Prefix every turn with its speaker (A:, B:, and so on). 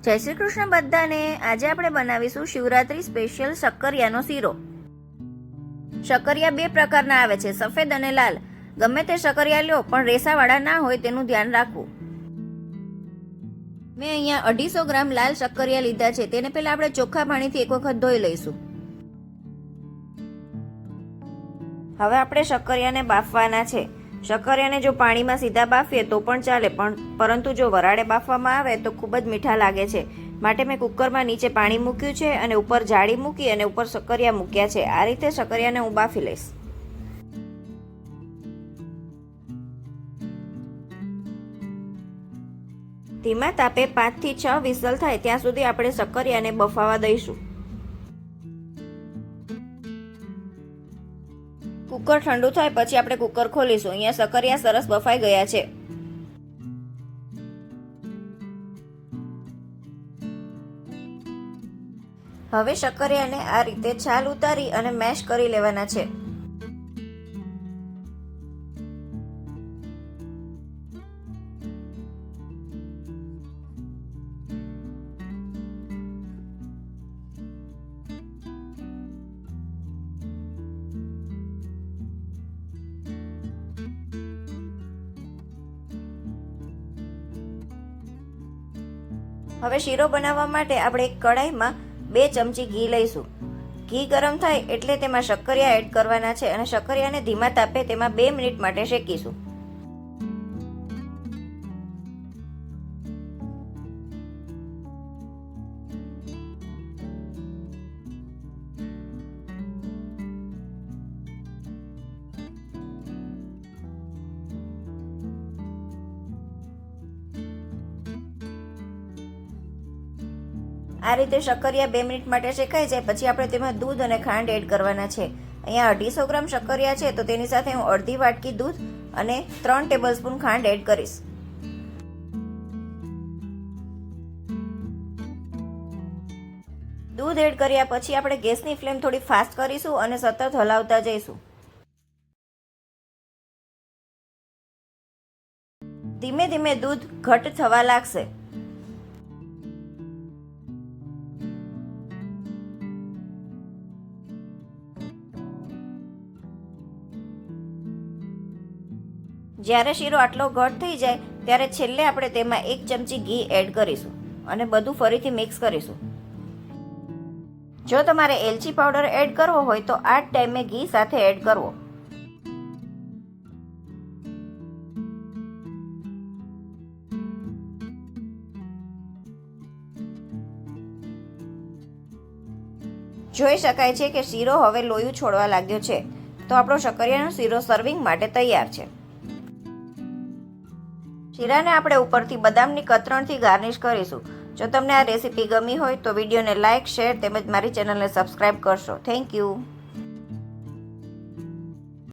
A: જય શ્રી કૃષ્ણ બધાને। આજે આપણે બનાવીશું શિવરાત્રી સ્પેશિયલ શક્કરિયાનો શીરો। શક્કરિયા બે પ્રકારના આવે છે, સફેદ અને લાલ। ગમે તે શક્કરિયા લ્યો, પણ રેસાવાળા ના હોય તેનું ધ્યાન રાખવું। મેં અહીંયા 250 ગ્રામ લાલ શક્કરિયા લીધા છે। તેને પહેલા આપણે ચોખ્ખા પાણીથી એક વખત ધોઈ લઈશું। હવે આપણે શક્કરિયાને બાફવાના છે। શક્કરિયાને જો પાણીમાં સીધા બાફીએ તો પણ ચાલે, પરંતુ જો વરાળે બાફવામાં આવે તો ખૂબ જ મીઠા લાગે છે। માટે મેં કુકરમાં નીચે પાણી મૂક્યું છે અને ઉપર જાળી મૂકી અને ઉપર શક્કરિયા મૂક્યા છે। આ રીતે શક્કરિયાને હું બાફી લઈશ। ધીમા તાપે 5 થી 6 વિસલ થાય ત્યાં સુધી આપણે શક્કરિયાને બફાવા દઈશું। કુકર ઠંડુ થાય પછી આપણે કુકર ખોલીશું। અહીંયા શક્કરિયા સરસ બફાઈ ગયા છે। હવે શક્કરિયાને આ રીતે છાલ ઉતારી અને મેશ કરી લેવાના છે। હવે શીરો બનાવવા માટે આપણે એક કડાઈમાં 2 ચમચી ઘી લઈશું। ઘી ગરમ થાય એટલે તેમાં શક્કરિયા એડ કરવાના છે અને શક્કરિયાને ધીમા તાપે તેમાં 2 મિનિટ માટે શેકીશું। આ રીતે શક્કરિયા 2 મિનિટ માટે શેકાઈ જાય પછી આપણે તેમાં દૂધ અને ખાંડ એડ કરવાના છે। અહીંયા 250 ગ્રામ શક્કરિયા છે તો તેની સાથે હું અડધી વાટકી દૂધ અને 3 ટેબલસ્પૂન ખાંડ એડ કરીશ। દૂધ એડ કર્યા પછી આપણે ગેસની ફ્લેમ થોડી ફાસ્ટ કરીશું અને સતત હલાવતા જઈશું। ધીમે ધીમે દૂધ ઘટ થવા લાગશે। જ્યારે શીરો આટલો ઘટ થઈ જાય ત્યારે છેલ્લે આપણે તેમાં 1 ચમચી ઘી એડ કરીશું અને બધું ફરીથી મિક્સ કરીશું। જો તમારે એલચી પાવડર એડ કરવો હોય તો આ જ ટાઈમે ઘી સાથે એડ કરવો। જોઈ શકાય છે કે શીરો હવે લોયું છોડવા લાગ્યો છે, તો આપણો શક્કરિયાનો શીરો સર્વિંગ માટે તૈયાર છે। શીરાને આપણે ઉપરથી બદામની કતરણથી ગાર્નિશ કરીશું। જો તમને આ રેસીપી ગમી હોય તો વિડીયોને લાઇક, શેર તેમજ મારી ચેનલને સબસ્ક્રાઇબ કરશો। Thank you.